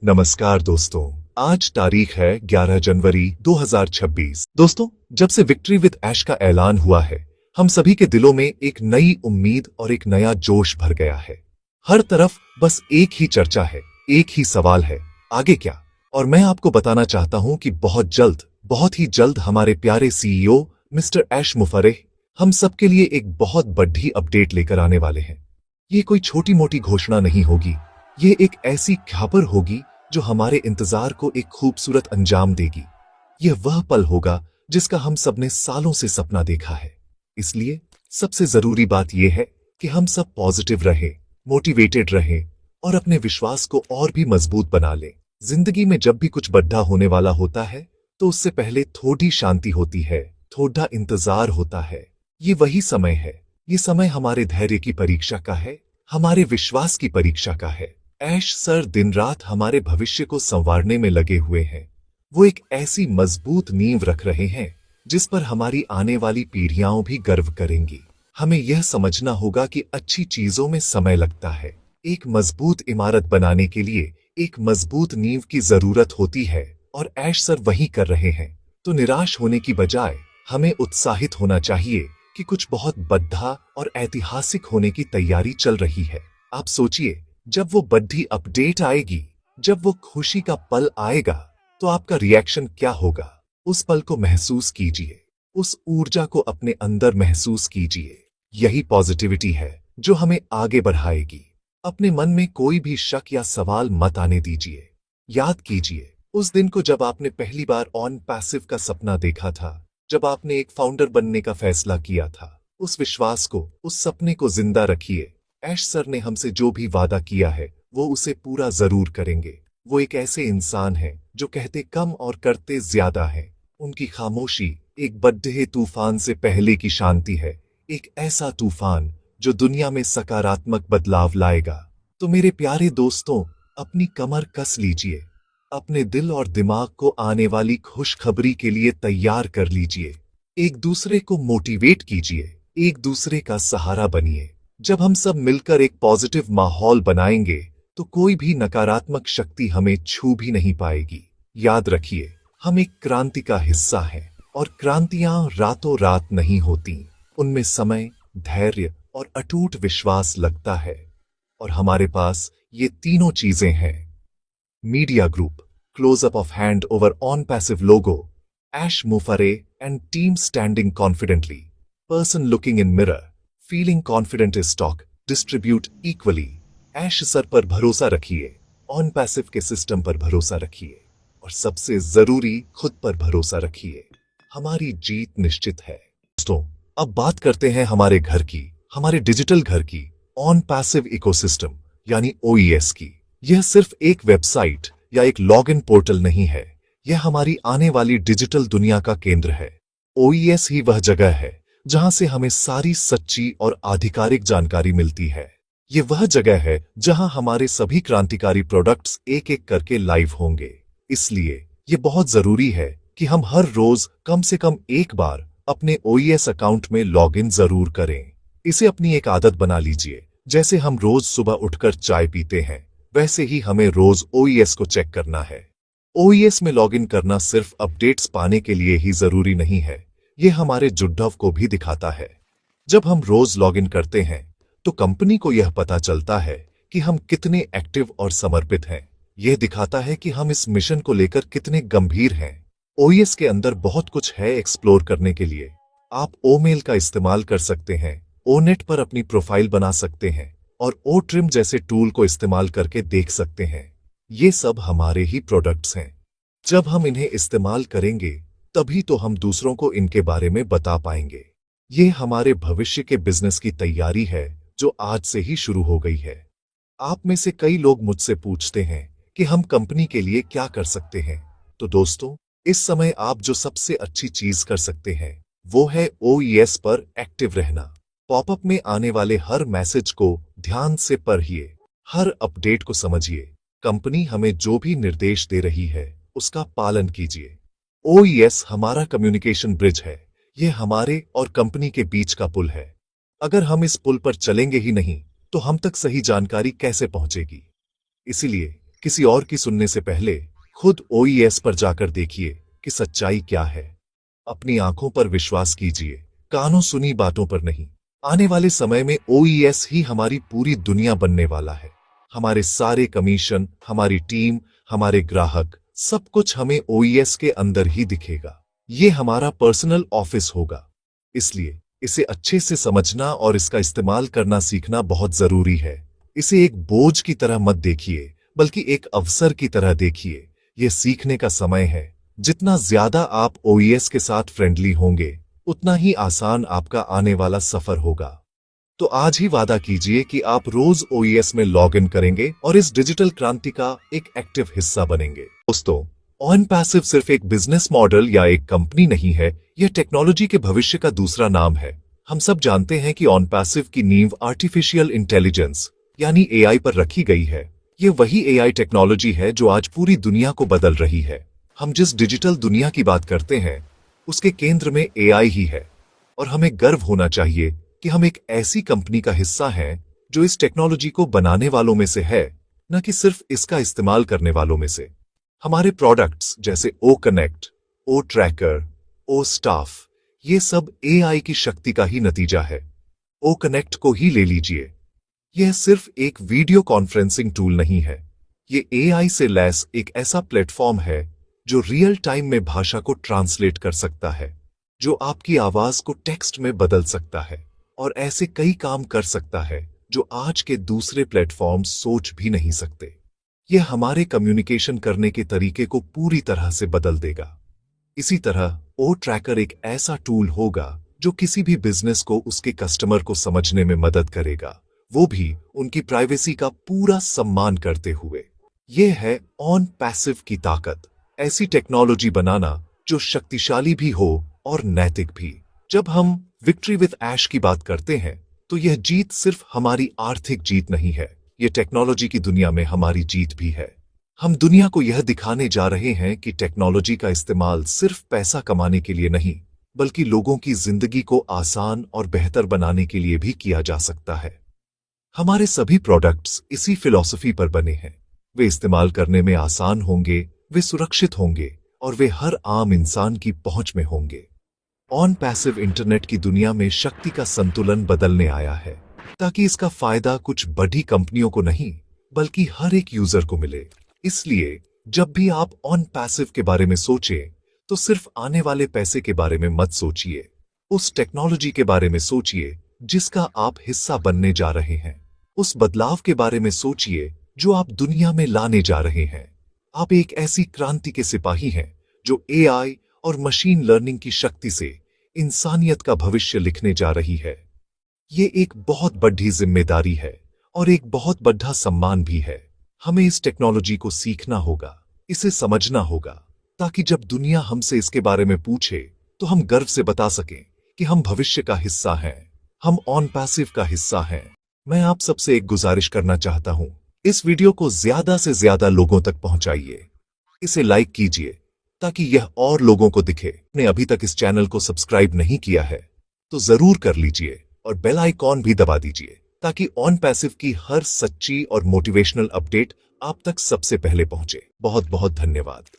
नमस्कार दोस्तों, आज तारीख है 11 जनवरी 2026। दोस्तों, जब से विक्ट्री विद ऐश का ऐलान हुआ है, हम सभी के दिलों में एक नई उम्मीद और एक नया जोश भर गया है। हर तरफ बस एक ही चर्चा है, एक ही सवाल है, आगे क्या? और मैं आपको बताना चाहता हूं कि बहुत ही जल्द हमारे प्यारे सीईओ मिस्टर ऐश मुफर्रेह हम सबके लिए एक बहुत बड़ी अपडेट लेकर आने वाले हैं। ये कोई छोटी मोटी घोषणा नहीं होगी, ये एक ऐसी खबर होगी जो हमारे इंतजार को एक खूबसूरत अंजाम देगी। यह वह पल होगा जिसका हम सबने सालों से सपना देखा है। इसलिए सबसे जरूरी बात यह है कि हम सब पॉजिटिव रहें, मोटिवेटेड रहें और अपने विश्वास को और भी मजबूत बना लें। जिंदगी में जब भी कुछ बड़ा होने वाला होता है तो उससे पहले थोड़ी शांति होती है, थोड़ा इंतजार होता है। ये वही समय है, ये समय हमारे धैर्य की परीक्षा का है, हमारे विश्वास की परीक्षा का है। ऐश सर दिन रात हमारे भविष्य को संवारने में लगे हुए हैं। वो एक ऐसी मजबूत नींव रख रहे हैं जिस पर हमारी आने वाली पीढ़ियां भी गर्व करेंगी। हमें यह समझना होगा कि अच्छी चीजों में समय लगता है। एक मजबूत इमारत बनाने के लिए एक मजबूत नींव की जरूरत होती है और ऐश सर वही कर रहे हैं। तो निराश होने की बजाय हमें उत्साहित होना चाहिए कि कुछ बहुत बड़ा और ऐतिहासिक होने की तैयारी चल रही है। आप सोचिए, जब वो बड़ी अपडेट आएगी, जब वो खुशी का पल आएगा, तो आपका रिएक्शन क्या होगा? उस पल को महसूस कीजिए, उस ऊर्जा को अपने अंदर महसूस कीजिए। यही पॉजिटिविटी है जो हमें आगे बढ़ाएगी। अपने मन में कोई भी शक या सवाल मत आने दीजिए। याद कीजिए उस दिन को जब आपने पहली बार ऑन पैसिव का सपना देखा था, जब आपने एक फाउंडर बनने का फैसला किया था। उस विश्वास को, उस सपने को जिंदा रखिए। ऐश सर ने हमसे जो भी वादा किया है वो उसे पूरा जरूर करेंगे। वो एक ऐसे इंसान हैं जो कहते कम और करते ज्यादा हैं। उनकी खामोशी एक बड़े तूफान से पहले की शांति है, एक ऐसा तूफान जो दुनिया में सकारात्मक बदलाव लाएगा। तो मेरे प्यारे दोस्तों, अपनी कमर कस लीजिए, अपने दिल और दिमाग को आने वाली खुशखबरी के लिए तैयार कर लीजिए। एक दूसरे को मोटिवेट कीजिए, एक दूसरे का सहारा बनिए। जब हम सब मिलकर एक पॉजिटिव माहौल बनाएंगे तो कोई भी नकारात्मक शक्ति हमें छू भी नहीं पाएगी। याद रखिए, हम एक क्रांति का हिस्सा हैं और क्रांतियां रातों रात नहीं होती। उनमें समय, धैर्य और अटूट विश्वास लगता है। और हमारे पास ये तीनों चीजें हैं। Media group, close up of hand over on passive logo, ऐश मुफर्रेह and team standing confidently, person looking in mirror, feeling confident is stock, distribute equally. ऐश सर पर भरोसा रखिए, ऑन पैसिव के सिस्टम पर भरोसा रखिए और सबसे जरूरी खुद पर भरोसा रखिए। हमारी जीत निश्चित है। दोस्तों, अब बात करते हैं हमारे घर की, हमारे डिजिटल घर की, ऑन पैसिव इकोसिस्टम यानी ओईएस की। यह सिर्फ एक वेबसाइट या एक लॉगिन पोर्टल नहीं है, यह हमारी आने वाली डिजिटल दुनिया का केंद्र है। ओईएस ही वह जगह है जहां से हमें सारी सच्ची और आधिकारिक जानकारी मिलती है। ये वह जगह है जहां हमारे सभी क्रांतिकारी प्रोडक्ट्स एक एक करके लाइव होंगे। इसलिए ये बहुत जरूरी है कि हम हर रोज कम से कम एक बार अपने ओईएस अकाउंट में लॉगिन जरूर करें। इसे अपनी एक आदत बना लीजिए। जैसे हम रोज सुबह उठकर चाय पीते हैं, वैसे ही हमें रोज ओईएस को चेक करना है। ओईएस में लॉगिन करना सिर्फ अपडेट्स पाने के लिए ही जरूरी नहीं है, ये हमारे जुड़ाव को भी दिखाता है। जब हम रोज लॉगिन करते हैं तो कंपनी को यह पता चलता है कि हम कितने एक्टिव और समर्पित हैं। यह दिखाता है कि हम इस मिशन को लेकर कितने गंभीर हैं। ओईएस के अंदर बहुत कुछ है एक्सप्लोर करने के लिए। आप ओमेल का इस्तेमाल कर सकते हैं, ओनेट पर अपनी प्रोफाइल बना सकते हैं और ओट्रिम जैसे टूल को इस्तेमाल करके देख सकते हैं। ये सब हमारे ही प्रोडक्ट्स हैं। जब हम इन्हें इस्तेमाल करेंगे तभी तो हम दूसरों को इनके बारे में बता पाएंगे। ये हमारे भविष्य के बिजनेस की तैयारी है जो आज से ही शुरू हो गई है। आप में से कई लोग मुझसे पूछते हैं कि हम कंपनी के लिए क्या कर सकते हैं। तो दोस्तों, इस समय आप जो सबसे अच्छी चीज कर सकते हैं वो है ओईएस पर एक्टिव रहना। पॉपअप में आने वाले हर मैसेज को ध्यान से पढ़िए, हर अपडेट को समझिए। कंपनी हमें जो भी निर्देश दे रही है उसका पालन कीजिए। ओईएस हमारा कम्युनिकेशन ब्रिज है, यह हमारे और कंपनी के बीच का पुल है। अगर हम इस पुल पर चलेंगे ही नहीं तो हम तक सही जानकारी कैसे पहुंचेगी? इसीलिए किसी और की सुनने से पहले खुद ओईएस पर जाकर देखिए कि सच्चाई क्या है। अपनी आंखों पर विश्वास कीजिए, कानों सुनी बातों पर नहीं। आने वाले समय में ओईएस ही हमारी पूरी दुनिया बनने वाला है। हमारे सारे कमीशन, हमारी टीम, हमारे ग्राहक, सब कुछ हमें ओईएस के अंदर ही दिखेगा। ये हमारा पर्सनल ऑफिस होगा। इसलिए इसे अच्छे से समझना और इसका इस्तेमाल करना सीखना बहुत जरूरी है। इसे एक बोझ की तरह मत देखिए, बल्कि एक अवसर की तरह देखिए। यह सीखने का समय है। जितना ज्यादा आप ओईएस के साथ फ्रेंडली होंगे, उतना ही आसान आपका आने वाला सफर होगा। तो आज ही वादा कीजिए कि आप रोज ओईएस में लॉग इन करेंगे और इस डिजिटल क्रांति का एक एक्टिव हिस्सा बनेंगे। दोस्तों, ऑनपैसिव सिर्फ एक बिजनेस मॉडल या एक कंपनी नहीं है, यह टेक्नोलॉजी के भविष्य का दूसरा नाम है। हम सब जानते हैं कि ऑनपैसिव की नींव आर्टिफिशियल इंटेलिजेंस यानी एआई पर रखी गई है। यह वही एआई टेक्नोलॉजी है जो आज पूरी दुनिया को बदल रही है। हम जिस डिजिटल दुनिया की बात करते हैं, उसके केंद्र में एआई ही है। और हमें गर्व होना चाहिए कि हम एक ऐसी कंपनी का हिस्सा हैं जो इस टेक्नोलॉजी को बनाने वालों में से है, न कि सिर्फ इसका इस्तेमाल करने वालों में से। हमारे प्रोडक्ट्स जैसे ओ कनेक्ट, ओ ट्रैकर, ओ स्टाफ, ये सब एआई की शक्ति का ही नतीजा है। ओ कनेक्ट को ही ले लीजिए। यह सिर्फ एक वीडियो कॉन्फ्रेंसिंग टूल नहीं है। ये एआई से लैस एक ऐसा प्लेटफॉर्म है जो रियल टाइम में भाषा को ट्रांसलेट कर सकता है, जो आपकी आवाज को टेक्स्ट में बदल सकता है और ऐसे कई काम कर सकता है जो आज के दूसरे प्लेटफॉर्म सोच भी नहीं सकते। यह हमारे कम्युनिकेशन करने के तरीके को पूरी तरह से बदल देगा। इसी तरह ओ ट्रैकर एक ऐसा टूल होगा जो किसी भी बिजनेस को उसके कस्टमर को समझने में मदद करेगा, वो भी उनकी प्राइवेसी का पूरा सम्मान करते हुए। यह है ऑन पैसिव की ताकत, ऐसी टेक्नोलॉजी बनाना जो शक्तिशाली भी हो और नैतिक भी। जब हम विक्ट्री विद ऐश की बात करते हैं, तो यह जीत सिर्फ हमारी आर्थिक जीत नहीं है, यह टेक्नोलॉजी की दुनिया में हमारी जीत भी है। हम दुनिया को यह दिखाने जा रहे हैं कि टेक्नोलॉजी का इस्तेमाल सिर्फ पैसा कमाने के लिए नहीं, बल्कि लोगों की जिंदगी को आसान और बेहतर बनाने के लिए भी किया जा सकता है। हमारे सभी प्रोडक्ट्स इसी फिलॉसफी पर बने हैं। वे इस्तेमाल करने में आसान होंगे, वे सुरक्षित होंगे और वे हर आम इंसान की पहुंच में होंगे। ऑन पैसिव इंटरनेट की दुनिया में शक्ति का संतुलन बदलने आया है, ताकि इसका फायदा कुछ बड़ी कंपनियों को नहीं, बल्कि हर एक यूजर को मिले। इसलिए जब भी आप ऑन पैसिव के बारे में सोचें, तो सिर्फ आने वाले पैसे के बारे में मत सोचिए। उस टेक्नोलॉजी के बारे में सोचिए जिसका आप हिस्सा बनने जा रहे हैं। उस बदलाव के बारे में सोचिए जो आप दुनिया में लाने जा रहे हैं। आप एक ऐसी क्रांति के सिपाही हैं जो एआई और मशीन लर्निंग की शक्ति से इंसानियत का भविष्य लिखने जा रही है। ये एक बहुत बड़ी जिम्मेदारी है और एक बहुत बड़ा सम्मान भी है। हमें इस टेक्नोलॉजी को सीखना होगा, इसे समझना होगा, ताकि जब दुनिया हमसे इसके बारे में पूछे तो हम गर्व से बता सकें कि हम भविष्य का हिस्सा हैं, हम ऑन पैसिव का हिस्सा हैं। मैं आप सबसे एक गुजारिश करना चाहता हूं, इस वीडियो को ज्यादा से ज्यादा लोगों तक पहुंचाइए। इसे लाइक कीजिए ताकि यह और लोगों को दिखे। आपने अभी तक इस चैनल को सब्सक्राइब नहीं किया है तो जरूर कर लीजिए और बेल आइकॉन भी दबा दीजिए, ताकि ऑन पैसिव की हर सच्ची और मोटिवेशनल अपडेट आप तक सबसे पहले पहुंचे। बहुत बहुत धन्यवाद।